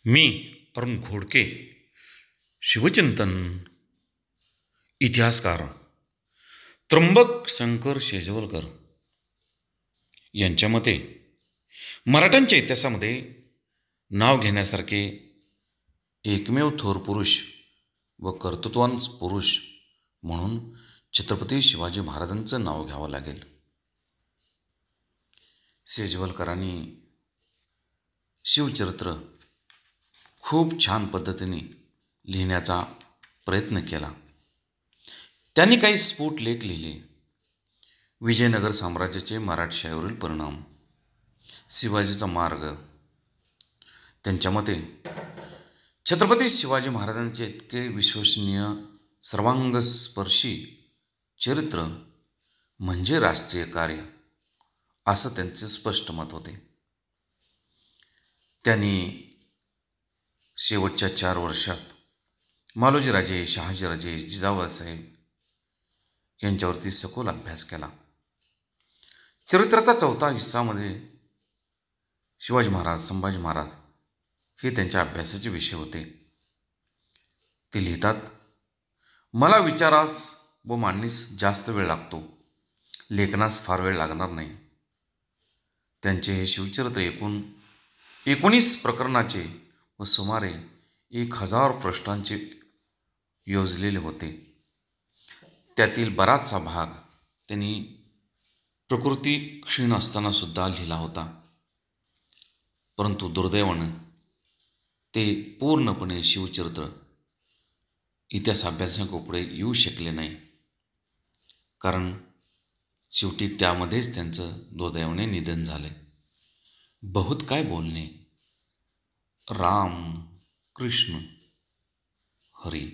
मी अरुण घोडके, शिवचिंतन इतिहासकार त्र्यंबक शंकर शेजवलकर यांच्या मते मराठ्यांच्या इतिहासामध्ये नाव घेण्यासारखे एकमेव थोर पुरुष व कर्तृत्ववान पुरुष म्हणून छत्रपती शिवाजी महाराजांचं नाव घ्यावं लागेल. शेजवलकरांनी शिवचरित्र खूप छान पद्धतीने लिहिण्याचा प्रयत्न केला. त्यांनी काही स्फुट लेख लिहिले. विजयनगर साम्राज्याचे मराठशाहीवरील परिणाम, शिवाजीचा मार्ग. त्यांच्या मते छत्रपती शिवाजी महाराजांचे इतके विश्वसनीय सर्वांगस्पर्शी चरित्र म्हणजे राष्ट्रीय कार्य, असं त्यांचे स्पष्ट मत होते. त्यांनी शेवटच्या 4 वर्षात मालोजीराजे, शहाजीराजे, जिजाऊसाहेब यांच्यावरती सखोल अभ्यास केला. चरित्राचा 4था हिस्सामध्ये शिवाजी महाराज, संभाजी महाराज हे त्यांच्या अभ्यासाचे विषय होते. ते लिहितात, मला विचारास व मांडणीस जास्त वेळ लागतो, लेखनास फार वेळ लागणार नाही. त्यांचे हे शिवचरित्र 19 प्रकरणाचे व सुमारे 1000 पृष्ठांचे योजलेले होते. त्यातील बराचसा भाग त्यांनी प्रकृती क्षीण असताना सुद्धा लिहिला होता. परंतु दुर्दैवानं ते पूर्णपणे शिवचरित्र इतिहास अभ्यासापुढे येऊ शकले नाही, कारण शेवटी त्यामध्येच त्यांचं दुर्दैवाने निधन झाले. बहुत काय बोलणे. राम कृष्ण हरी.